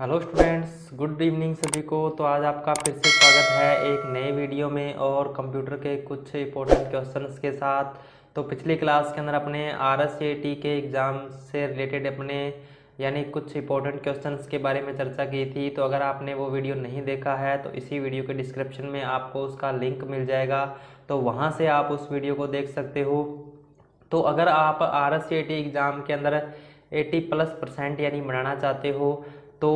Hello students, good evening सभी को। तो आज आपका फिर से स्वागत है एक नए वीडियो में और कंप्यूटर के कुछ इंपॉर्टेंट क्वेश्चंस के साथ। तो पिछली क्लास के अंदर अपने RSCAT के एग्ज़ाम से रिलेटेड अपने यानी कुछ इंपॉर्टेंट क्वेश्चंस के बारे में चर्चा की थी। तो अगर आपने वो वीडियो नहीं देखा है तो इसी वीडियो के डिस्क्रिप्शन में आपको उसका लिंक मिल जाएगा, तो वहाँ से आप उस वीडियो को देख सकते हो। तो अगर आप RSCAT एग्ज़ाम के अंदर 80+% यानी बनाना चाहते हो तो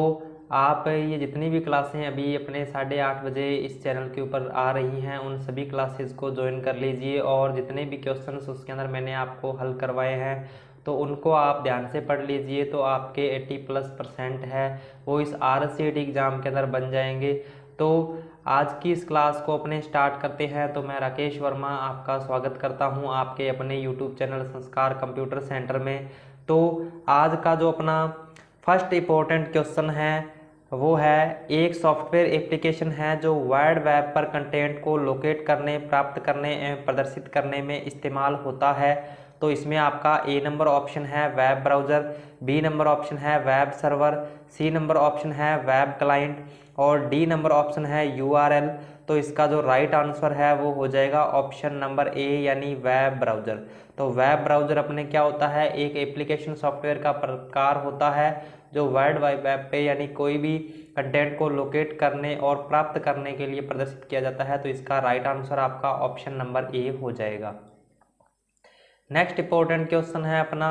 आप ये जितनी भी क्लासें अभी अपने 8:30 बजे इस चैनल के ऊपर आ रही हैं उन सभी क्लासेस को ज्वाइन कर लीजिए, और जितने भी क्वेश्चंस उसके अंदर मैंने आपको हल करवाए हैं तो उनको आप ध्यान से पढ़ लीजिए। तो आपके 80+% है वो इस RSCAT एग्ज़ाम के अंदर बन जाएंगे। तो आज की इस क्लास को अपने स्टार्ट करते हैं। तो मैं राकेश वर्मा आपका स्वागत करता हूं आपके अपने YouTube चैनल संस्कार कंप्यूटर सेंटर में। तो आज का जो अपना फर्स्ट इम्पोर्टेंट क्वेश्चन है वो है, एक सॉफ्टवेयर एप्लीकेशन है जो वर्ल्ड वेब पर कंटेंट को लोकेट करने, प्राप्त करने एवं प्रदर्शित करने में इस्तेमाल होता है। तो इसमें आपका ए नंबर ऑप्शन है web browser, B number option है web server, C number option है वेब क्लाइंट और डी नंबर ऑप्शन है URL। तो इसका जो राइट आंसर है वो हो जाएगा ऑप्शन नंबर ए यानी वेब ब्राउज़र। तो वेब ब्राउज़र अपने क्या होता है, एक एप्लीकेशन सॉफ्टवेयर का प्रकार होता है जो वर्ल्ड वाइड वेब पे यानी कोई भी कंटेंट को लोकेट करने और प्राप्त करने के लिए प्रदर्शित किया जाता है। तो इसका राइट आंसर आपका ऑप्शन नंबर ए हो जाएगा। नेक्स्ट इंपॉर्टेंट क्वेश्चन है अपना,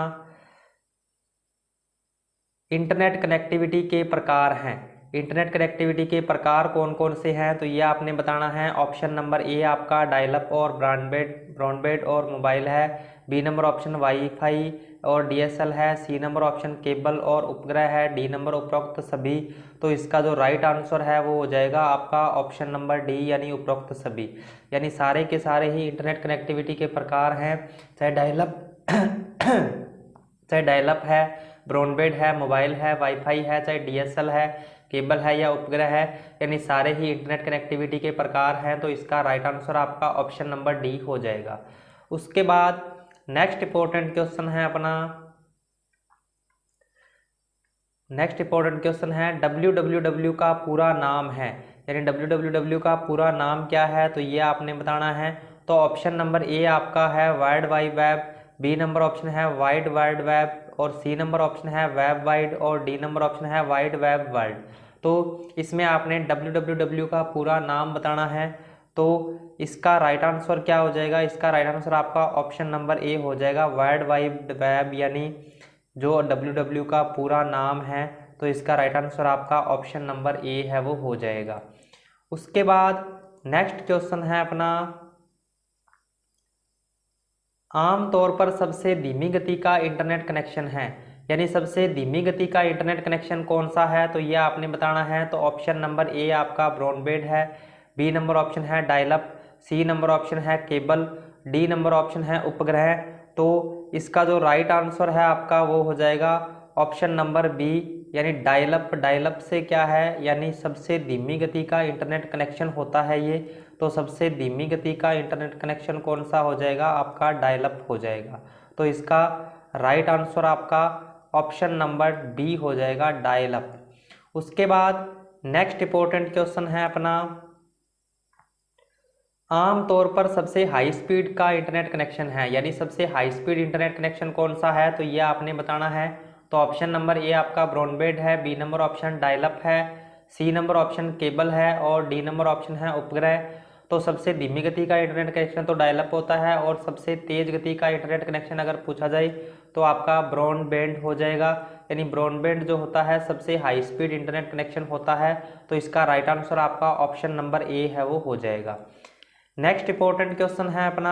इंटरनेट कनेक्टिविटी के प्रकार हैं। इंटरनेट कनेक्टिविटी के प्रकार कौन कौन से हैं तो ये आपने बताना है। ऑप्शन नंबर ए आपका डायल अप और ब्रॉडबैंड और मोबाइल है, बी नंबर ऑप्शन वाईफाई और DSL है, सी नंबर ऑप्शन केबल और उपग्रह है, डी नंबर उपरोक्त सभी। तो इसका जो राइट आंसर है वो हो जाएगा आपका ऑप्शन नंबर डी यानी उपरोक्त सभी। यानी सारे के सारे ही इंटरनेट कनेक्टिविटी के प्रकार हैं, चाहे डायल अप है, ब्रॉडबैंड है, मोबाइल है, वाईफाई है, चाहे DSL है, केबल है या उपग्रह है, यानी सारे ही इंटरनेट कनेक्टिविटी के प्रकार हैं। तो इसका राइट आंसर आपका ऑप्शन नंबर डी हो जाएगा। उसके बाद नेक्स्ट इंपॉर्टेंट क्वेश्चन है अपना, नेक्स्ट इंपॉर्टेंट क्वेश्चन है www का पूरा नाम है, यानी www का पूरा नाम क्या है तो ये आपने बताना है। तो ऑप्शन नंबर ए आपका है world wide web, B number option है वाइड वाइड वेब और सी नंबर ऑप्शन है वेब वाइड और डी नंबर ऑप्शन है वाइड वेब वर्ल्ड। तो इसमें आपने www का पूरा नाम बताना है। तो इसका राइट आंसर क्या हो जाएगा, इसका राइट आंसर आपका ऑप्शन नंबर ए हो जाएगा वर्ल्ड वाइड वेब, यानी जो www का पूरा नाम है। तो इसका राइट आंसर आपका ऑप्शन नंबर ए है वो हो जाएगा। उसके बाद नेक्स्ट क्वेश्चन है अपना, आम तौर पर सबसे धीमी गति का इंटरनेट कनेक्शन है, यानी सबसे धीमी गति का इंटरनेट कनेक्शन कौन सा है तो ये आपने बताना है। तो ऑप्शन नंबर ए आपका ब्रॉडबैंड है, बी नंबर ऑप्शन है dial up, C number option है केबल, डी नंबर ऑप्शन है उपग्रह। तो इसका जो राइट आंसर है आपका वो हो जाएगा ऑप्शन नंबर बी यानी डायल अप। डायल अप से क्या है, यानी सबसे धीमी गति का इंटरनेट कनेक्शन होता है ये। तो सबसे धीमी गति का इंटरनेट कनेक्शन कौन सा हो जाएगा, आपका डायल अप हो जाएगा। तो इसका राइट आंसर आपका ऑप्शन नंबर बी हो जाएगा, डायल अप। उसके बाद नेक्स्ट इंपॉर्टेंट क्वेश्चन है अपना, आम तौर पर सबसे हाई स्पीड का इंटरनेट कनेक्शन है, यानी सबसे हाई स्पीड इंटरनेट कनेक्शन कौन सा है तो ये आपने बताना है। तो ऑप्शन नंबर ए आपका ब्रॉडबैंड है, B number option dial up है, सी नंबर ऑप्शन केबल है और डी नंबर ऑप्शन है उपग्रह। तो सबसे धीमी गति का इंटरनेट कनेक्शन तो डायल अप होता है, और सबसे तेज गति का इंटरनेट कनेक्शन अगर पूछा जाए तो आपका ब्रॉडबैंड हो जाएगा। यानी ब्रॉडबैंड जो होता है सबसे हाई स्पीड इंटरनेट कनेक्शन होता है। तो इसका राइट आंसर आपका ऑप्शन नंबर ए है वो हो जाएगा। नेक्स्ट इंपॉर्टेंट क्वेश्चन है अपना,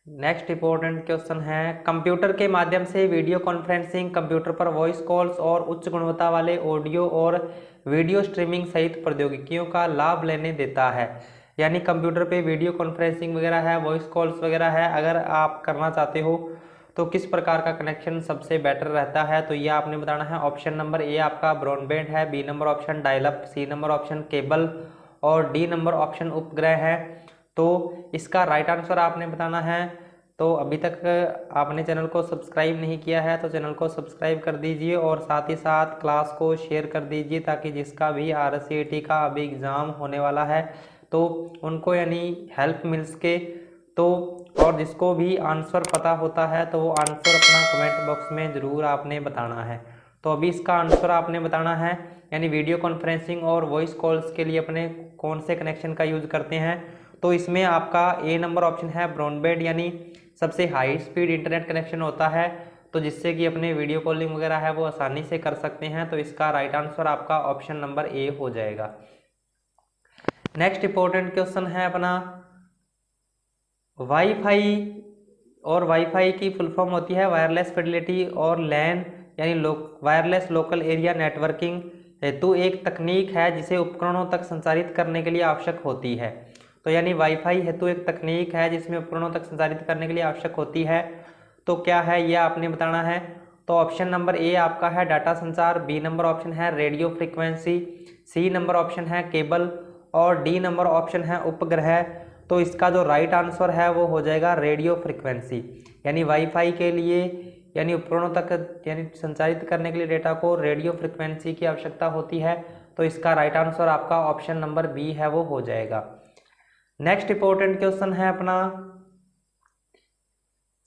नेक्स्ट इंपॉर्टेंट क्वेश्चन है, कंप्यूटर के माध्यम से वीडियो कॉन्फ्रेंसिंग कंप्यूटर पर वॉइस कॉल्स और उच्च गुणवत्ता वाले ऑडियो और वीडियो स्ट्रीमिंग सहित प्रौद्योगिकियों का लाभ लेने देता है। यानी कंप्यूटर पे वीडियो कॉन्फ्रेंसिंग वगैरह है, वॉइस कॉल्स वगैरह है, अगर आप करना चाहते हो तो किस प्रकार का कनेक्शन सबसे बेटर रहता है तो ये आपने बताना है। ऑप्शन नंबर ए आपका ब्रॉडबैंड है, B number option dial up, C number option cable और डी नंबर ऑप्शन उपग्रह है। तो इसका राइट आंसर आपने बताना है तो अभी तक आपने चैनल को सब्सक्राइब नहीं किया है तो चैनल को सब्सक्राइब कर दीजिए और साथ ही साथ क्लास को शेयर कर दीजिए, ताकि जिसका भी RSCET का अभी एग्ज़ाम होने वाला है तो उनको यानी हेल्प मिल सके। तो और जिसको भी आंसर पता होता है तो वो आंसर अपना कमेंट बॉक्स में ज़रूर आपने बताना है। तो अभी इसका आंसर आपने बताना है, यानी वीडियो कॉन्फ्रेंसिंग और वॉइस कॉल्स के लिए अपने कौन से कनेक्शन का यूज़ करते हैं। तो इसमें आपका ए नंबर ऑप्शन है ब्रॉडबैंड, यानी सबसे हाई स्पीड इंटरनेट कनेक्शन होता है, तो जिससे कि अपने वीडियो कॉलिंग वगैरह है वो आसानी से कर सकते हैं। तो इसका राइट आंसर आपका ऑप्शन नंबर ए हो जाएगा। नेक्स्ट इंपॉर्टेंट क्वेश्चन है अपना वाईफाई, और वाईफाई की फुल फॉर्म होती है वायरलेस फिडेलिटी और लैन, यानी वायरलेस लोकल एरिया नेटवर्किंग हेतु एक तकनीक है जिसे उपकरणों तक संचारित करने के लिए आवश्यक होती है। तो यानी वाईफाई हेतु एक तकनीक है जिसमें उपकरणों तक संचारित करने के लिए आवश्यक होती है। तो क्या है यह आपने बताना है। तो ऑप्शन नंबर ए आपका है डाटा संचार, बी नंबर ऑप्शन है radio frequency, C number option है केबल और डी नंबर ऑप्शन है उपग्रह। तो इसका जो राइट आंसर है वो हो जाएगा रेडियो फ्रीक्वेंसी, यानी वाईफाई के लिए यानी उपकरणों तक यानी संचारित करने के लिए डेटा को रेडियो फ्रीक्वेंसी की आवश्यकता होती है। तो इसका राइट आंसर आपका ऑप्शन नंबर बी है वो हो जाएगा। नेक्स्ट इंपॉर्टेंट क्वेश्चन है अपना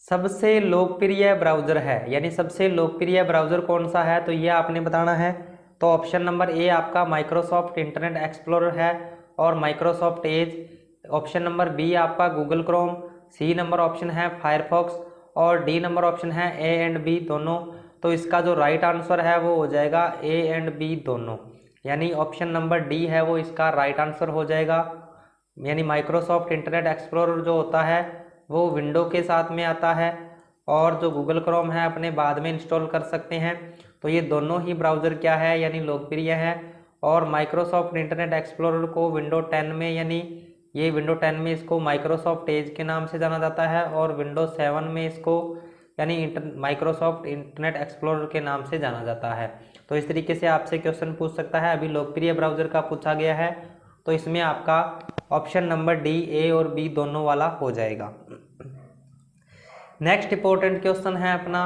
सबसे लोकप्रिय ब्राउजर है, यानी सबसे लोकप्रिय ब्राउजर कौन सा है, तो यह आपने बताना है। तो ऑप्शन नंबर ए आपका माइक्रोसॉफ्ट इंटरनेट एक्सप्लोरर है और Microsoft Edge. Option number B आपका Google Chrome, C number option है फायरफॉक्स और डी नंबर ऑप्शन है ए एंड बी दोनों। तो इसका जो राइट आंसर है वो हो जाएगा ए एंड बी दोनों, यानी ऑप्शन नंबर डी है वो इसका राइट आंसर हो जाएगा। यानी माइक्रोसॉफ्ट इंटरनेट एक्सप्लोरर जो होता है वो विंडो के साथ में आता है और जो गूगल क्रोम है अपने बाद में इंस्टॉल कर सकते हैं। तो ये दोनों ही ब्राउज़र क्या है यानी लोकप्रिय है। और माइक्रोसॉफ्ट इंटरनेट एक्सप्लोरर को विंडो 10 में यानी ये विंडो 10 में इसको माइक्रोसॉफ्ट एज के नाम से जाना जाता है और विंडो 7 में इसको यानी माइक्रोसॉफ्ट इंटरनेट एक्सप्लोरर के नाम से जाना जाता है। तो इस तरीके से आपसे क्वेश्चन पूछ सकता है। अभी लोकप्रिय ब्राउज़र का पूछा गया है तो इसमें आपका ऑप्शन नंबर डी ए और बी दोनों वाला हो जाएगा। नेक्स्ट इंपॉर्टेंट क्वेश्चन है अपना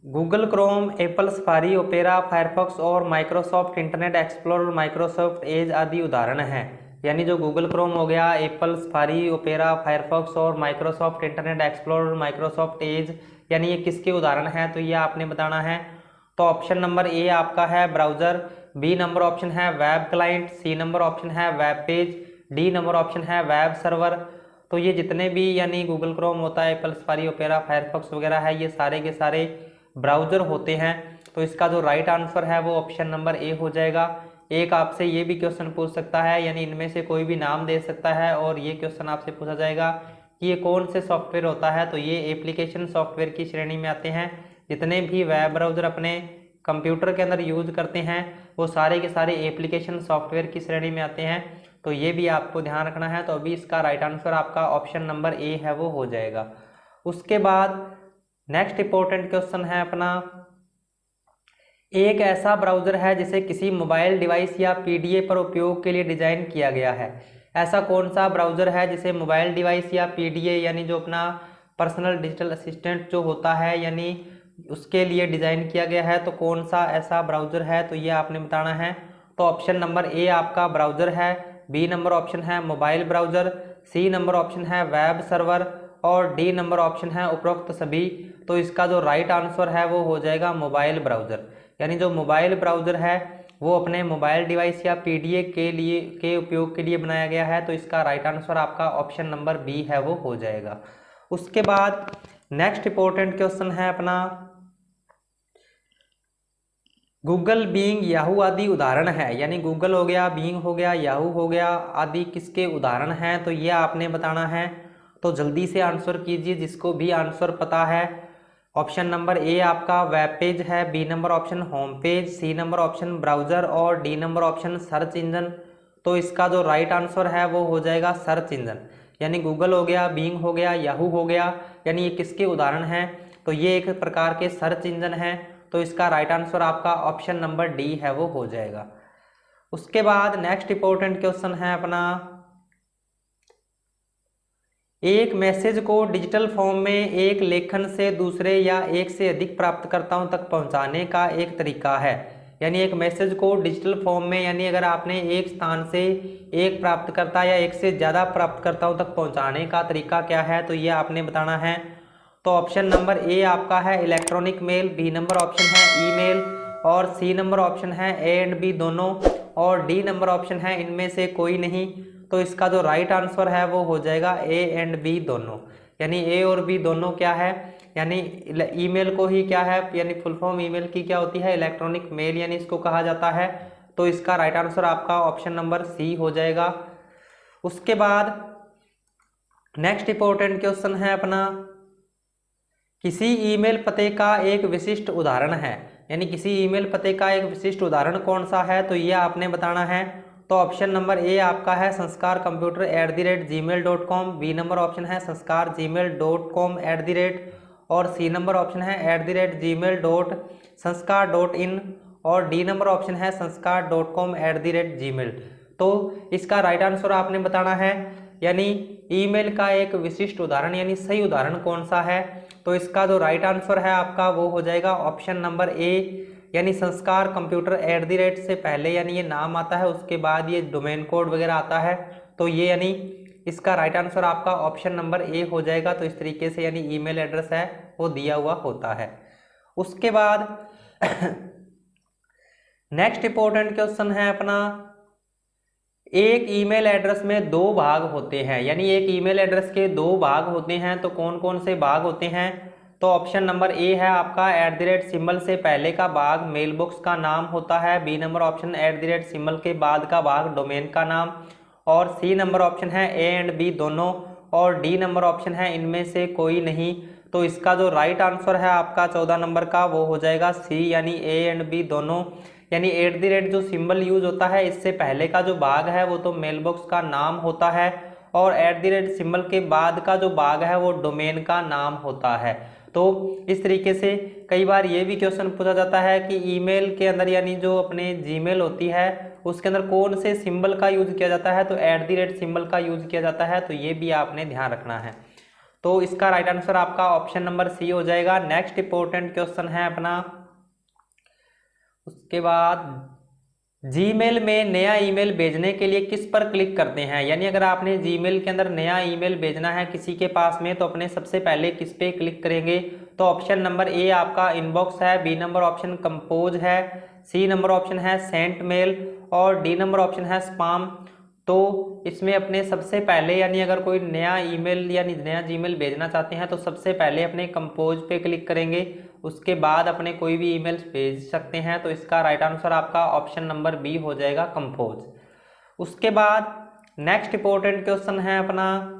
Google Chrome, Apple Safari, Opera, Firefox और Microsoft Internet Explorer, Microsoft Edge आदि उदाहरण हैं। यानी जो गूगल क्रोम हो गया, एप्पल सफारी, ओपेरा, फायरफॉक्स और Microsoft Internet Explorer, Microsoft Edge, यानी ये किसके उदाहरण हैं, तो ये आपने बताना है। तो ऑप्शन नंबर ए आपका है ब्राउज़र, बी नंबर ऑप्शन है web client, C number option है web page, D number option है वेब सर्वर। तो ये जितने भी यानी गूगल क्रोम होता है, एप्पल सफारी, ओपेरा, फायरफॉक्स वगैरह है, ये सारे के सारे ब्राउज़र होते हैं। तो इसका जो राइट आंसर है वो ऑप्शन नंबर ए हो जाएगा। एक आपसे ये भी क्वेश्चन पूछ सकता है, यानी इनमें से कोई भी नाम दे सकता है और ये क्वेश्चन आपसे पूछा जाएगा कि ये कौन से सॉफ्टवेयर होता है, तो ये एप्लीकेशन सॉफ्टवेयर की श्रेणी में आते हैं। जितने भी वेब ब्राउज़र अपने कंप्यूटर के अंदर यूज करते हैं वो सारे के सारे एप्लीकेशन सॉफ्टवेयर की श्रेणी में आते हैं। तो ये भी आपको ध्यान रखना है। तो अभी इसका राइट आंसर आपका ऑप्शन नंबर ए है वो हो जाएगा। उसके बाद नेक्स्ट इंपॉर्टेंट क्वेश्चन है अपना एक ऐसा ब्राउज़र है जिसे किसी मोबाइल डिवाइस या पीडीए पर उपयोग के लिए डिज़ाइन किया गया है। ऐसा कौन सा ब्राउज़र है जिसे मोबाइल डिवाइस या पीडीए यानी जो अपना पर्सनल डिजिटल असिस्टेंट जो होता है यानी उसके लिए डिज़ाइन किया गया है। तो कौन सा ऐसा ब्राउज़र है, तो ये आपने बताना है। तो ऑप्शन नंबर ए आपका ब्राउज़र है, बी नंबर ऑप्शन है mobile browser, C number option है वेब सर्वर और डी नंबर ऑप्शन है उपरोक्त सभी। तो इसका जो राइट आंसर है वो हो जाएगा मोबाइल ब्राउज़र। यानी जो मोबाइल ब्राउज़र है वो अपने मोबाइल डिवाइस या पीडीए के उपयोग के लिए बनाया गया है। तो इसका राइट आंसर आपका ऑप्शन नंबर बी है वो हो जाएगा। उसके बाद नेक्स्ट इंपॉर्टेंट क्वेश्चन है अपना गूगल, बीइंग, याहू आदि उदाहरण है। यानी गूगल हो गया, बीइंग हो गया, याहू हो गया आदि किसके उदाहरण हैं, तो ये आपने बताना है। तो जल्दी से आंसर कीजिए जिसको भी आंसर पता है। ऑप्शन नंबर ए आपका वेब पेज है, B number option home page, C number option browser और D number option search engine. तो इसका जो राइट आंसर है वो हो जाएगा सर्च इंजन। यानी गूगल हो गया, बीइंग हो गया, याहू हो गया, यानी ये किसके उदाहरण हैं, तो ये एक प्रकार के सर्च इंजन हैं। तो इसका राइट आंसर आपका ऑप्शन नंबर डी है वो हो जाएगा। उसके बाद नेक्स्ट इंपॉर्टेंट क्वेश्चन है अपना एक मैसेज को डिजिटल फॉर्म में एक लेखन से दूसरे या एक से अधिक प्राप्तकर्ताओं तक पहुंचाने का एक तरीका है। यानी एक मैसेज को डिजिटल फॉर्म में, यानी अगर आपने एक स्थान से एक प्राप्तकर्ता या एक से ज़्यादा प्राप्तकर्ताओं तक पहुंचाने का तरीका क्या है, तो ये आपने बताना है। तो ऑप्शन नंबर ए आपका है electronic mail, B number option है ईमेल, और सी नंबर ऑप्शन है ए एंड बी दोनों, और डी नंबर ऑप्शन है इनमें से कोई नहीं। तो इसका जो राइट आंसर है वो हो जाएगा ए एंड बी दोनों। यानी ए और बी दोनों क्या है, यानी ईमेल को ही क्या है, यानी फुल फॉर्म ईमेल की क्या होती है, इलेक्ट्रॉनिक मेल, यानी इसको कहा जाता है। तो इसका राइट आंसर आपका ऑप्शन नंबर सी हो जाएगा। उसके बाद नेक्स्ट इंपॉर्टेंट क्वेश्चन है अपना, किसी ईमेल पते का एक विशिष्ट उदाहरण है। यानी किसी ईमेल पते का एक विशिष्ट उदाहरण कौन सा है, तो ये आपने बताना है। तो ऑप्शन नंबर ए आपका है sanskar@gmail.com, बी नंबर ऑप्शन है sanskar@gmail.com और सी नंबर ऑप्शन है @gmail.sanskar.in और डी नंबर ऑप्शन है sanskar.com@gmail। तो इसका राइट आंसर आपने बताना है। यानी ईमेल का एक विशिष्ट उदाहरण यानी सही उदाहरण कौन सा है, तो इसका जो राइट आंसर है आपका वो हो जाएगा ऑप्शन नंबर ए, यानी संस्कार कंप्यूटर @ से पहले यानी ये नाम आता है, उसके बाद ये डोमेन कोड वगैरह आता है। तो ये यानी इसका राइट आंसर आपका ऑप्शन नंबर ए हो जाएगा। तो इस तरीके से यानी ईमेल एड्रेस है वो दिया हुआ होता है। उसके बाद नेक्स्ट इंपॉर्टेंट क्वेश्चन है अपना, एक ईमेल एड्रेस में दो भाग होते हैं। यानी एक ईमेल एड्रेस के दो भाग होते हैं, तो कौन कौन से भाग होते हैं, तो ऑप्शन नंबर ए है आपका @ से पहले का भाग मेल बॉक्स का नाम होता है, बी नंबर ऑप्शन @ के बाद का भाग डोमेन का नाम, और सी नंबर ऑप्शन है ए एंड बी दोनों, और डी नंबर ऑप्शन है इनमें से कोई नहीं। तो इसका जो राइट आंसर है आपका 14 नंबर का वो हो जाएगा सी, यानी ए एंड बी दोनों। यानी @ जो सिंबल यूज होता है, इससे पहले का जो भाग है वो तो मेल बॉक्स का नाम होता है, और @ सिंबल के बाद का जो भाग है वो डोमेन का नाम होता है। तो इस तरीके से कई बार ये भी क्वेश्चन पूछा जाता है कि ईमेल के अंदर यानी जो अपने जीमेल होती है उसके अंदर कौन से सिंबल का यूज किया जाता है, तो @ सिंबल का यूज किया जाता है। तो ये भी आपने ध्यान रखना है। तो इसका राइट आंसर आपका ऑप्शन नंबर सी हो जाएगा। नेक्स्ट इंपॉर्टेंट क्वेश्चन है अपना, उसके बाद जीमेल में नया ईमेल भेजने के लिए किस पर क्लिक करते हैं। यानी अगर आपने जीमेल के अंदर नया ईमेल भेजना है किसी के पास में, तो अपने सबसे पहले किस पे क्लिक करेंगे, तो ऑप्शन नंबर ए आपका इनबॉक्स है, बी नंबर ऑप्शन कंपोज है, सी नंबर ऑप्शन है सेंट मेल, और डी नंबर ऑप्शन है स्पाम। तो इसमें अपने सबसे पहले यानी अगर कोई नया ईमेल यानी नया जीमेल भेजना चाहते हैं तो सबसे पहले अपने कंपोज पे क्लिक करेंगे, उसके बाद अपने कोई भी ईमेल भेज सकते हैं। तो इसका राइट आंसर आपका ऑप्शन नंबर बी हो जाएगा कंपोज। उसके बाद नेक्स्ट इंपॉर्टेंट क्वेश्चन है अपना,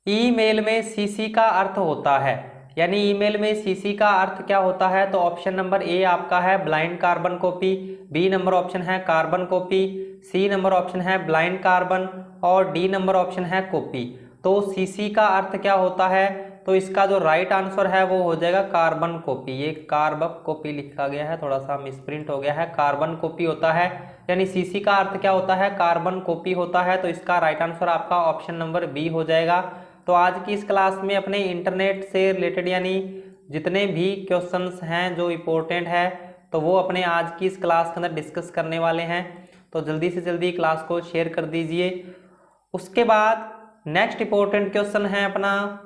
ईमेल में सीसी का अर्थ होता है। यानी ईमेल में सीसी का अर्थ क्या होता है, तो ऑप्शन नंबर ए आपका है blind carbon copy, B number option है carbon copy, C number option है ब्लाइंड कार्बन, और डी नंबर ऑप्शन है कॉपी। तो सीसी का अर्थ क्या होता है, तो इसका जो राइट आंसर है वो हो जाएगा कार्बन कॉपी। ये कार्बन कॉपी लिखा गया है, थोड़ा सा मिसप्रिंट हो गया है, कार्बन कॉपी होता है। यानी सीसी का अर्थ क्या होता है, कार्बन कॉपी होता है। तो इसका राइट आंसर आपका ऑप्शन नंबर बी हो जाएगा। तो आज की इस क्लास में अपने इंटरनेट से रिलेटेड यानी जितने भी क्वेश्चंस हैं जो इम्पोर्टेंट है तो वो अपने आज की इस क्लास के अंदर डिस्कस करने वाले हैं। तो जल्दी से जल्दी क्लास को शेयर कर दीजिए। उसके बाद नेक्स्ट इंपॉर्टेंट क्वेश्चन है अपना,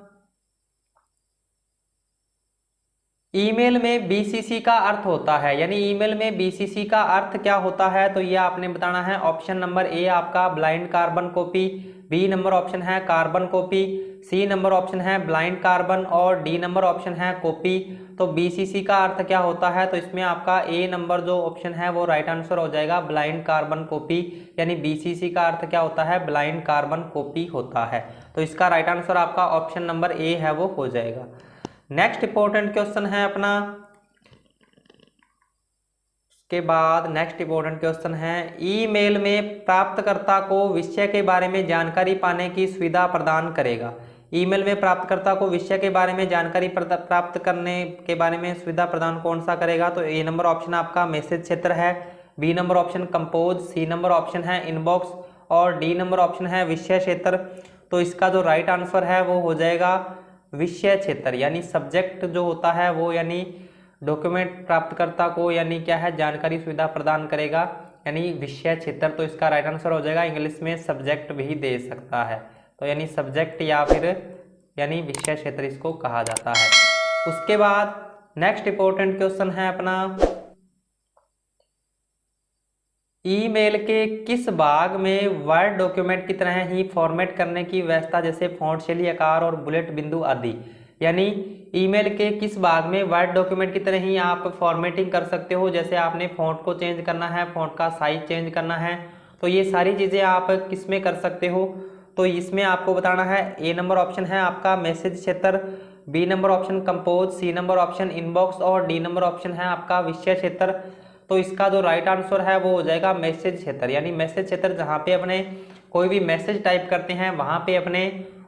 ईमेल में बीसीसी का अर्थ होता है। यानी ईमेल में बीसीसी का अर्थ क्या होता है, तो ये आपने बताना है। ऑप्शन नंबर ए आपका blind carbon copy, B number option है carbon copy, C number option है ब्लाइंड कार्बन, और डी नंबर ऑप्शन है कॉपी। तो बीसीसी का अर्थ क्या होता है, तो इसमें आपका ए नंबर जो ऑप्शन है वो राइट आंसर हो जाएगा, ब्लाइंड कार्बन कॉपी। यानी बीसीसी का अर्थ क्या होता है, ब्लाइंड कार्बन कॉपी होता है। तो इसका राइट आंसर आपका ऑप्शन नंबर ए है वो हो जाएगा। नेक्स्ट इंपॉर्टेंट क्वेश्चन है अपना, उसके बाद नेक्स्ट इंपॉर्टेंट क्वेश्चन है, ईमेल में प्राप्तकर्ता को विषय के बारे में जानकारी पाने की सुविधा प्रदान करेगा। ईमेल में प्राप्तकर्ता को विषय के बारे में जानकारी प्राप्त करने के बारे में सुविधा प्रदान कौन सा करेगा, तो ए नंबर ऑप्शन आपका मैसेज क्षेत्र है, B number option compose, C number option है इनबॉक्स, और डी नंबर ऑप्शन है विषय क्षेत्र। तो इसका जो राइट आंसर है वो हो जाएगा विषय क्षेत्र, यानी सब्जेक्ट जो होता है वो यानी डॉक्यूमेंट प्राप्तकर्ता को यानी क्या है जानकारी सुविधा प्रदान करेगा, यानी विषय क्षेत्र। तो इसका राइट आंसर हो जाएगा, इंग्लिश में सब्जेक्ट भी दे सकता है, तो यानी सब्जेक्ट या फिर यानी विषय क्षेत्र इसको कहा जाता है। उसके बाद नेक्स्ट इंपॉर्टेंट क्वेश्चन है अपना, ईमेल के किस भाग में वर्ड डॉक्यूमेंट की तरह ही फॉर्मेट करने की व्यवस्था, जैसे फॉन्ट शैली, आकार और बुलेट बिंदु आदि, यानी ईमेल के किस भाग में वर्ड डॉक्यूमेंट की तरह ही आप फॉर्मेटिंग कर सकते हो, जैसे आपने फॉन्ट को चेंज करना है, फॉन्ट का साइज चेंज करना है, तो ये सारी चीज़ें आप किस में कर सकते हो। तो इसमें आपको बताना है, ए नंबर ऑप्शन है आपका मैसेज क्षेत्र, B number option compose, C number option inbox और डी नंबर ऑप्शन है आपका विषय क्षेत्र। तो इसका जो राइट आंसर है वो हो जाएगा मैसेज क्षेत्र, यानी मैसेज क्षेत्र जहाँ पे अपने कोई भी मैसेज टाइप करते हैं वहाँ पे अपने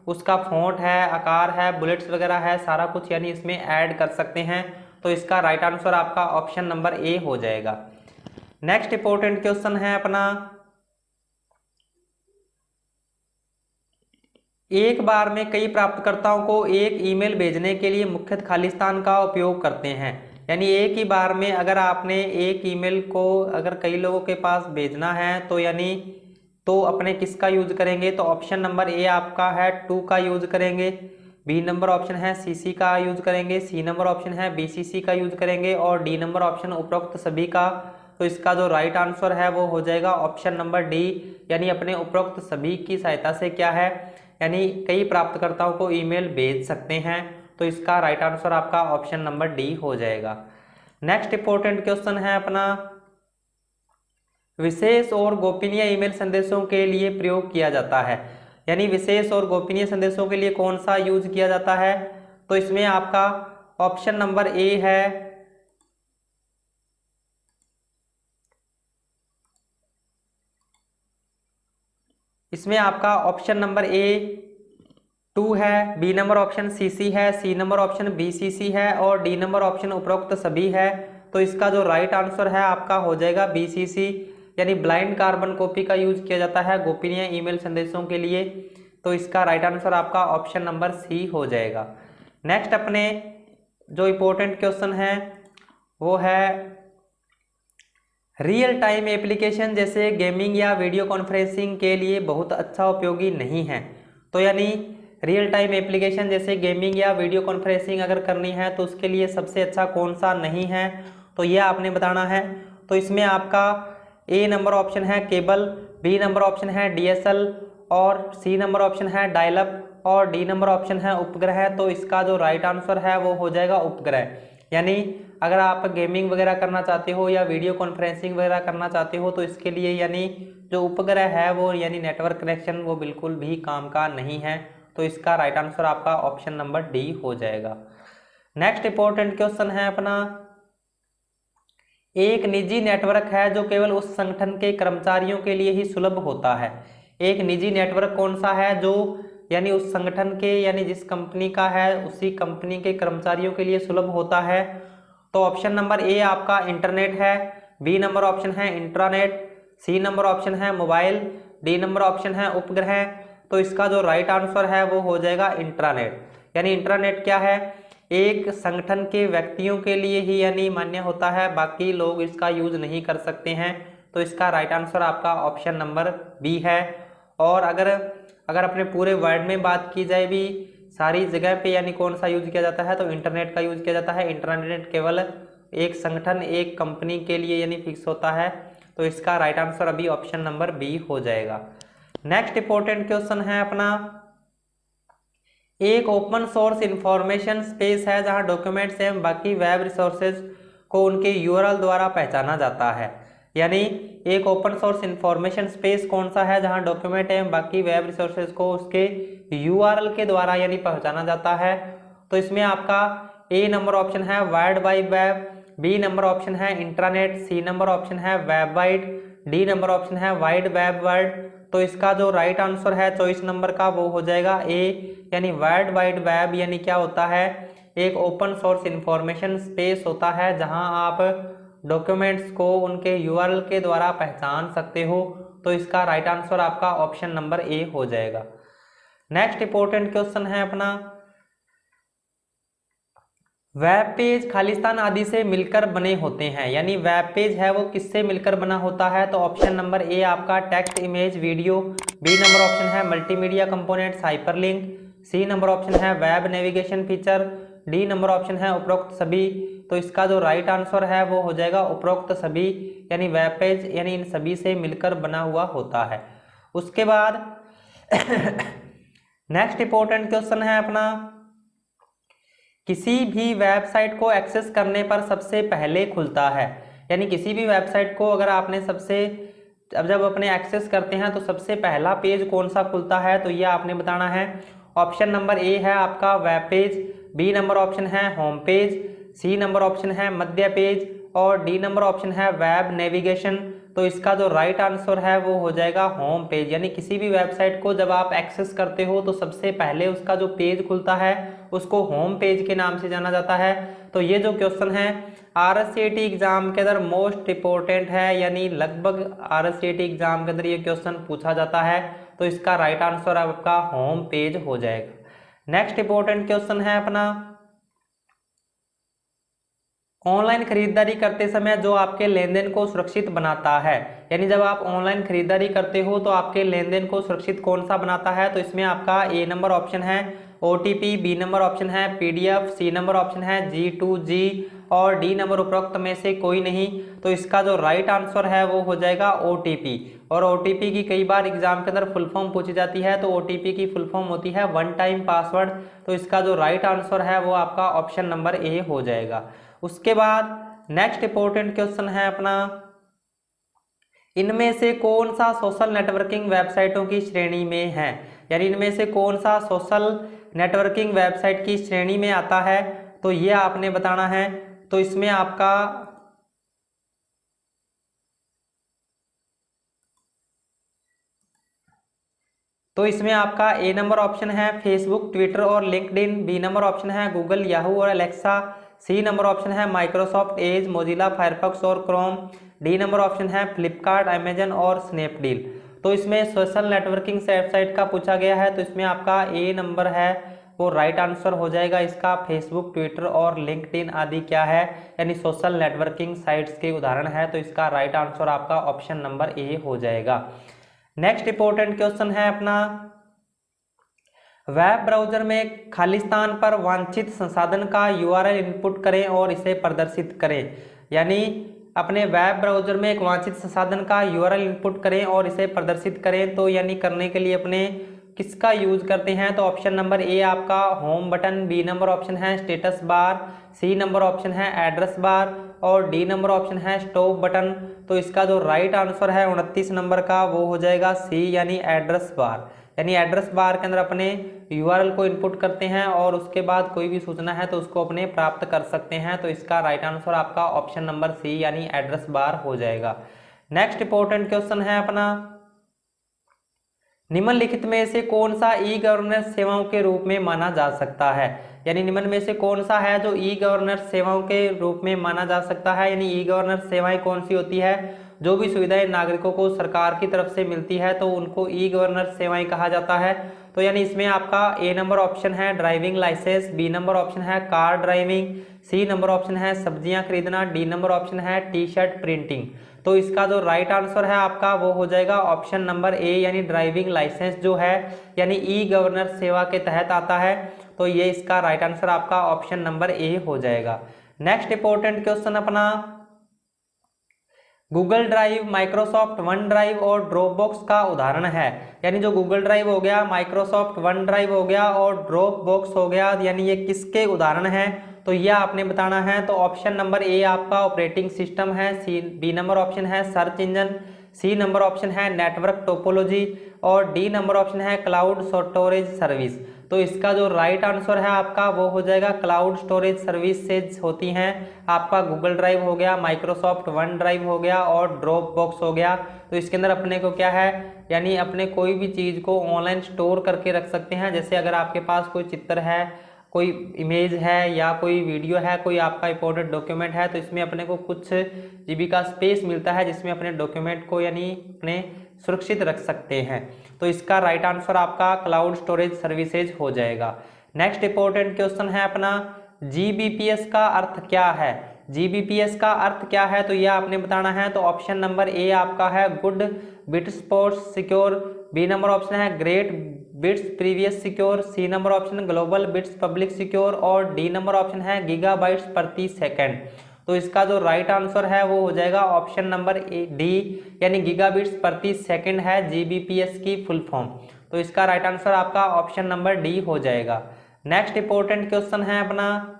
उसका फॉन्ट है, आकार है, बुलेट्स वगैरह है, सारा कुछ यानी इसमें ऐड कर सकते हैं। तो इसका राइट आंसर आपका ऑप्शन नंबर ए हो जाएगा। नेक्स्ट इंपॉर्टेंट क्वेश्चन है अपना, एक बार में कई प्राप्तकर्ताओं को एक ईमेल भेजने के लिए मुख्यतः खालिस्तान का उपयोग करते हैं, यानी एक ही बार में अगर आपने एक ईमेल को अगर कई लोगों के पास भेजना है तो यानी तो अपने किसका यूज करेंगे, तो ऑप्शन नंबर ए आपका है 2 का यूज करेंगे, बी नंबर ऑप्शन है सीसी का यूज करेंगे, सी नंबर ऑप्शन है बीसीसी का यूज करेंगे और डी नंबर ऑप्शन उपरोक्त सभी का। तो इसका जो राइट आंसर है वो हो जाएगा ऑप्शन नंबर डी, यानी अपने उपरोक्त सभी की सहायता से क्या है यानी कई प्राप्तकर्ताओं को ईमेल भेज सकते हैं। तो इसका राइट आंसर आपका ऑप्शन नंबर डी हो जाएगा। नेक्स्ट इंपॉर्टेंट क्वेश्चन है अपना, विशेष और गोपनीय ईमेल संदेशों के लिए प्रयोग किया जाता है, यानी विशेष और गोपनीय संदेशों के लिए कौन सा यूज किया जाता है। तो इसमें आपका ऑप्शन नंबर ए है, इसमें आपका ऑप्शन नंबर ए 2 है, बी नंबर ऑप्शन सीसी है, सी नंबर ऑप्शन बीसीसी है और डी नंबर ऑप्शन उपरोक्त सभी है। तो इसका जो राइट आंसर है आपका हो जाएगा बीसीसी, यानी ब्लाइंड कार्बन कॉपी का यूज किया जाता है गोपनीय ईमेल संदेशों के लिए। तो इसका राइट आंसर आपका ऑप्शन नंबर सी हो जाएगा। नेक्स्ट अपने जो इम्पोर्टेंट क्वेश्चन है वो है, रियल टाइम एप्लीकेशन जैसे गेमिंग या वीडियो कॉन्फ्रेंसिंग के लिए बहुत अच्छा उपयोगी नहीं है। तो यानी रियल टाइम एप्लीकेशन जैसे गेमिंग या वीडियो कॉन्फ्रेंसिंग अगर करनी है तो उसके लिए सबसे अच्छा कौन सा नहीं है, तो यह आपने बताना है। तो इसमें आपका ए नंबर ऑप्शन है केबल, बी नंबर ऑप्शन है डीएसएल और सी नंबर ऑप्शन है डायल अप और डी नंबर ऑप्शन है उपग्रह। तो इसका जो राइट आंसर है वो हो जाएगा उपग्रह, यानी अगर आप गेमिंग वगैरह करना चाहते हो या वीडियो कॉन्फ्रेंसिंग वगैरह करना चाहते हो तो इसके लिए यानी जो उपग्रह है वो यानी नेटवर्क कनेक्शन वो बिल्कुल भी काम का नहीं है। तो इसका राइट आंसर आपका ऑप्शन नंबर डी हो जाएगा। नेक्स्ट इंपॉर्टेंट क्वेश्चन है अपना, एक निजी नेटवर्क है जो केवल उस संगठन के कर्मचारियों के लिए ही सुलभ होता है। एक निजी नेटवर्क कौन सा है जो यानी उस संगठन के यानी जिस कंपनी का है उसी कंपनी के कर्मचारियों के लिए सुलभ होता है। तो ऑप्शन नंबर ए आपका इंटरनेट है, बी नंबर ऑप्शन है इंट्रानेट, सी नंबर ऑप्शन है मोबाइल, डी नंबर ऑप्शन है उपग्रह। तो इसका जो राइट आंसर है वो हो जाएगा इंट्रानेट, यानी इंट्रानेट क्या है एक संगठन के व्यक्तियों के लिए ही यानी मान्य होता है, बाकी लोग इसका यूज नहीं कर सकते हैं। तो इसका राइट आंसर आपका ऑप्शन नंबर बी है। और अगर अपने पूरे वर्ल्ड में बात की जाए भी सारी जगह पे यानी कौन सा यूज किया जाता है तो इंटरनेट का यूज किया जाता है। इंटरनेट केवल एक संगठन एक कंपनी के लिए यानी फिक्स होता है। तो इसका राइट आंसर अभी ऑप्शन नंबर बी हो जाएगा। नेक्स्ट इंपॉर्टेंट क्वेश्चन है अपना, एक ओपन सोर्स इंफॉर्मेशन स्पेस है जहां डॉक्यूमेंट्स एवं बाकी वेब रिसोर्सेज को उनके यूआरएल द्वारा पहचाना जाता है। यानी एक ओपन सोर्स इंफॉर्मेशन स्पेस कौन सा है जहां डॉक्यूमेंट एवं बाकी वेब रिसोर्सेज को उसके यूआरएल के द्वारा यानी पहचाना जाता है। तो इसमें आपका ए नंबर ऑप्शन है world wide web, B number option है इंट्रानेट, सी नंबर ऑप्शन है web wide, D number option है वाइड वेब वर्ल्ड। तो इसका जो राइट आंसर है चॉइस नंबर का वो हो जाएगा ए, यानी वर्ल्ड वाइड वेब यानी क्या होता है एक ओपन सोर्स इंफॉर्मेशन स्पेस होता है जहां आप डॉक्यूमेंट्स को उनके यूआरएल के द्वारा पहचान सकते हो। तो इसका राइट आंसर आपका ऑप्शन नंबर ए हो जाएगा। नेक्स्ट इंपॉर्टेंट क्वेश्चन है अपना, वेब पेज खालिस्तान आदि से मिलकर बने होते हैं, यानी वेब पेज है वो किससे मिलकर बना होता है? तो ऑप्शन नंबर ए आपका text, image, video, B number option है multimedia components, hyperlink, C number option है web navigation feature, D number option है उपरोक्त सभी। तो इसका जो राइट आंसर है वो हो जाएगा उपरोक्त सभी, यानी वेब पेज यानी इन सभी से मिलकर बना हुआ होता है। उसके बाद नेक्स्ट इंपॉर्टेंट क्वेश्चन है अपना, किसी भी वेबसाइट को एक्सेस करने पर सबसे पहले खुलता है, यानी किसी भी वेबसाइट को अगर आपने जब अपने एक्सेस करते हैं तो सबसे पहला पेज कौन सा खुलता है? तो ये आपने बताना है। ऑप्शन नंबर ए है आपका web page, B number option है home page, C number option है मध्य पेज और डी नंबर ऑप्शन है वेब नेविगेशन। तो इसका जो राइट आंसर है वो हो जाएगा होम पेज, यानी किसी भी वेबसाइट को जब आप एक्सेस करते हो तो सबसे पहले उसका जो पेज खुलता है उसको होम पेज के नाम से जाना जाता है। तो ये जो क्वेश्चन है आरएससीईटी एग्जाम के अंदर मोस्ट इंपॉर्टेंट है, यानी लगभग आरएससीईटी एग्जाम के अंदर ये क्वेश्चन पूछा जाता है। तो इसका राइट आंसर आपका होम पेज हो जाएगा। नेक्स्ट इंपॉर्टेंट क्वेश्चन है अपना, ऑनलाइन खरीदारी करते समय जो आपके लेन देन को सुरक्षित बनाता है, यानी जब आप ऑनलाइन खरीदारी करते हो तो आपके लेन देन को सुरक्षित कौन सा बनाता है? तो इसमें आपका ए नंबर ऑप्शन है ओटीपी, बी नंबर ऑप्शन है पीडीएफ, सी नंबर ऑप्शन है G2G और डी नंबर उपरोक्त में से कोई नहीं। तो इसका जो राइट आंसर है वो हो जाएगा ओटीपी। और ओटीपी की कई बार एग्जाम के अंदर फुल फॉर्म पूछी जाती है, तो ओटीपी की फुल फॉर्म होती है वन टाइम पासवर्ड। तो इसका जो राइट आंसर है वो आपका ऑप्शन नंबर ए हो जाएगा। उसके बाद नेक्स्ट इंपॉर्टेंट क्वेश्चन है अपना, इनमें से कौन सा सोशल नेटवर्किंग वेबसाइटों की श्रेणी में है, यानी इनमें से कौन सा सोशल नेटवर्किंग वेबसाइट की श्रेणी में आता है? तो ये आपने बताना है। तो इसमें आपका ए नंबर ऑप्शन है फेसबुक, ट्विटर और लिंक्डइन, बी नंबर ऑप्शन है गूगल, याहू और एलेक्सा, सी नंबर ऑप्शन है माइक्रोसॉफ्ट एज, मोजिला फायरफॉक्स और क्रोम, डी नंबर ऑप्शन है फ्लिपकार्ट, अमेजन और स्नैपडील। तो इसमें सोशल नेटवर्किंग वेबसाइट का पूछा गया है, तो इसमें आपका ए नंबर है वो राइट आंसर हो जाएगा। इसका फेसबुक, ट्विटर और लिंक्डइन आदि क्या है, यानी सोशल नेटवर्किंग साइट्स के उदाहरण है। तो इसका राइट आंसर आपका ऑप्शन नंबर ए हो जाएगा। नेक्स्ट इंपॉर्टेंट क्वेश्चन है अपना, वेब ब्राउजर में खालिस्तान पर वांछित संसाधन का यूआरएल इनपुट करें और इसे प्रदर्शित करें, यानी अपने वेब ब्राउजर में एक वांछित संसाधन का यूआरएल इनपुट करें और इसे प्रदर्शित करें। तो यानी करने के लिए अपने किसका यूज करते हैं? तो ऑप्शन नंबर ए आपका home button, B number option है status bar, C number option है एड्रेस बार और डी नंबर ऑप्शन है स्टॉप बटन। तो इसका जो राइट आंसर है 29 नंबर का वो हो जाएगा सी, यानी एड्रेस बार। यानी एड्रेस बार के अंदर अपने यूआरएल को इनपुट करते हैं और उसके बाद कोई भी सूचना है तो उसको अपने प्राप्त कर सकते हैं। तो इसका राइट आंसर आपका ऑप्शन नंबर सी, यानी एड्रेस बार हो जाएगा। नेक्स्ट इंपॉर्टेंट क्वेश्चन है अपना, निम्नलिखित में से कौन सा ई गवर्नेंस सेवाओं के रूप में माना जा सकता है, यानी निम्न में से कौन सा है जो ई गवर्नेंस सेवाओं के रूप में माना जा सकता है? यानी ई गवर्नेंस सेवाएं कौन सी होती है? जो भी सुविधाएं नागरिकों को सरकार की तरफ से मिलती है तो उनको ई गवर्नेंस सेवाएं कहा जाता है। तो यानी इसमें आपका ए नंबर ऑप्शन है driving licence, B number option है car driving, C number option है सब्जियां खरीदना, डी नंबर ऑप्शन है टी शर्ट प्रिंटिंग। तो इसका जो राइट आंसर है आपका वो हो जाएगा ऑप्शन नंबर ए, यानी ड्राइविंग लाइसेंस जो है यानी ई गवर्नेंस सेवा के तहत आता है। तो ये इसका राइट आंसर आपका ऑप्शन नंबर ए हो जाएगा। नेक्स्ट इंपॉर्टेंट क्वेश्चन अपना, Google drive, Microsoft one drive और ड्रॉप बॉक्स का उदाहरण है, यानी जो गूगल ड्राइव हो गया, माइक्रोसॉफ्ट वन ड्राइव हो गया और ड्रॉप बॉक्स हो गया, यानी ये किसके उदाहरण हैं? तो यह आपने बताना है। तो ऑप्शन नंबर ए आपका ऑपरेटिंग सिस्टम है, सी बी नंबर ऑप्शन है search engine, C number option है नेटवर्क टोपोलॉजी और डी नंबर ऑप्शन है क्लाउड स्टोरेज सर्विस। तो इसका जो राइट आंसर है आपका वो हो जाएगा क्लाउड स्टोरेज सर्विसेज होती हैं आपका गूगल ड्राइव हो गया, माइक्रोसॉफ्ट वन ड्राइव हो गया और ड्रॉप बॉक्स हो गया। तो इसके अंदर अपने को क्या है, यानी अपने कोई भी चीज़ को ऑनलाइन स्टोर करके रख सकते हैं। जैसे अगर आपके पास कोई चित्र है, कोई इमेज है या कोई वीडियो है, कोई आपका इंपॉर्टेंट डॉक्यूमेंट है, तो इसमें अपने को कुछ जीबी का स्पेस मिलता है जिसमें अपने डॉक्यूमेंट को यानी अपने सुरक्षित रख सकते हैं। तो इसका राइट आंसर आपका क्लाउड स्टोरेज सर्विसेज हो जाएगा। नेक्स्ट इंपॉर्टेंट क्वेश्चन है अपना GBPS का अर्थ क्या है। GBPS का अर्थ क्या है तो यह आपने बताना है। तो ऑप्शन नंबर ए आपका है good bits post secure, B number option है great bits previous secure, C number option global bits public secure और डी नंबर ऑप्शन है गीगाबाइट्स प्रति सेकंड। तो इसका जो राइट आंसर है वो हो जाएगा ऑप्शन नंबर डी यानी गीगाबिट्स प्रति सेकंड है GBPS की फुल फॉर्म। तो इसका राइट आंसर आपका ऑप्शन नंबर डी हो जाएगा। नेक्स्ट इंपॉर्टेंट क्वेश्चन है अपना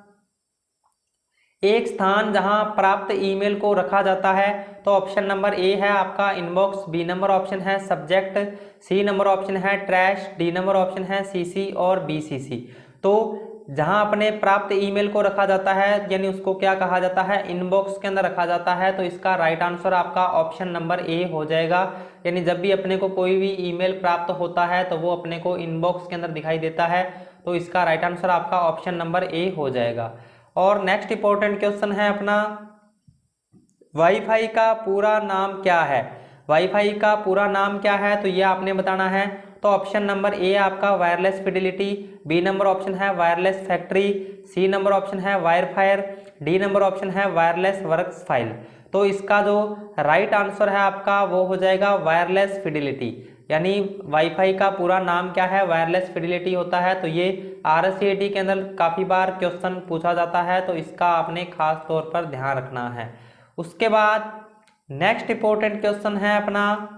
एक स्थान जहां प्राप्त ईमेल को रखा जाता है। तो ऑप्शन नंबर ए है आपका इनबॉक्स, बी नंबर ऑप्शन है सब्जेक्ट, सी नंबर ऑप्शन है ट्रैश, डी नंबर ऑप्शन है CC और BCC। तो जहां अपने प्राप्त ईमेल को रखा जाता है यानी उसको क्या कहा जाता है, इनबॉक्स के अंदर रखा जाता है। तो इसका राइट आंसर आपका ऑप्शन नंबर ए हो जाएगा। यानी जब भी अपने को कोई भी ईमेल प्राप्त होता है तो वो अपने को इनबॉक्स के अंदर दिखाई देता है। तो इसका राइट आंसर आपका ऑप्शन नंबर ए हो जाएगा। और नेक्स्ट इंपॉर्टेंट क्वेश्चन है अपना वाईफाई का पूरा नाम क्या है। वाईफाई का पूरा नाम क्या है तो ये आपने बताना है। तो ऑप्शन नंबर ए आपका wireless fidelity, B number option है wireless factory, C number option है वायरफायर, डी नंबर ऑप्शन है वायरलेस वर्क्स फाइल। तो इसका जो राइट आंसर है आपका वो हो जाएगा वायरलेस फिडेलिटी। यानी वाईफाई का पूरा नाम क्या है, वायरलेस फिडेलिटी होता है। तो ये RSCET के अंदर काफ़ी बार क्वेश्चन पूछा जाता है, तो इसका आपने खास तौर पर ध्यान रखना है। उसके बाद नेक्स्ट इंपॉर्टेंट क्वेश्चन है अपना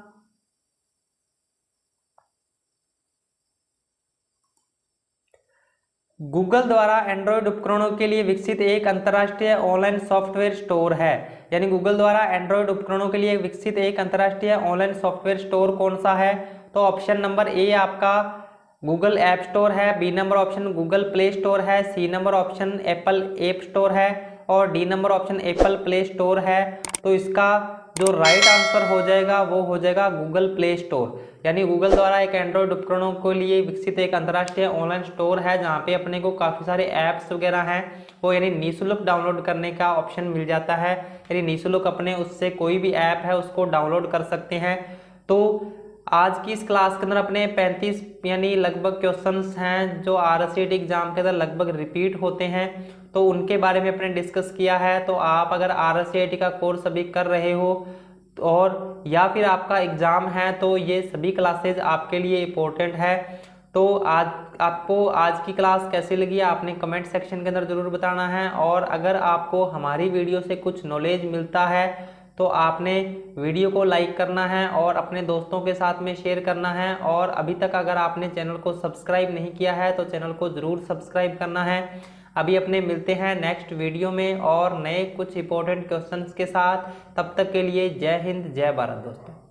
गूगल द्वारा एंड्रॉयड उपकरणों के लिए विकसित एक अंतर्राष्ट्रीय ऑनलाइन सॉफ्टवेयर स्टोर है। यानी गूगल द्वारा एंड्रॉयड उपकरणों के लिए विकसित एक अंतर्राष्ट्रीय ऑनलाइन सॉफ्टवेयर स्टोर कौन सा है। तो ऑप्शन नंबर ए आपका गूगल ऐप स्टोर है, B number option Google Play Store है, C number option Apple App Store है और D number option Apple Play Store है। तो इसका जो राइट आंसर हो जाएगा वो हो जाएगा गूगल प्ले स्टोर। यानी गूगल द्वारा एक एंड्रॉयड उपकरणों के लिए विकसित एक अंतर्राष्ट्रीय ऑनलाइन स्टोर है जहाँ पे अपने को काफ़ी सारे ऐप्स वगैरह हैं वो यानी निःशुल्क डाउनलोड करने का ऑप्शन मिल जाता है। यानी निःशुल्क अपने उससे कोई भी ऐप है उसको डाउनलोड कर सकते हैं। तो आज की इस क्लास के अंदर अपने 35 यानी लगभग क्वेश्चंस हैं जो RSCET एग्जाम के अंदर लगभग रिपीट होते हैं, तो उनके बारे में अपने डिस्कस किया है। तो आप अगर RSCET का कोर्स अभी कर रहे हो और या फिर आपका एग्ज़ाम है तो ये सभी क्लासेज आपके लिए इम्पोर्टेंट है। तो आज आपको आज की क्लास कैसी लगी आपने कमेंट सेक्शन के अंदर ज़रूर बताना है। और अगर आपको हमारी वीडियो से कुछ नॉलेज मिलता है तो आपने वीडियो को लाइक करना है और अपने दोस्तों के साथ में शेयर करना है। और अभी तक अगर आपने चैनल को सब्सक्राइब नहीं किया है तो चैनल को ज़रूर सब्सक्राइब करना है। अभी अपने मिलते हैं नेक्स्ट वीडियो में और नए कुछ इंपॉर्टेंट क्वेश्चंस के साथ। तब तक के लिए जय हिंद जय भारत दोस्तों।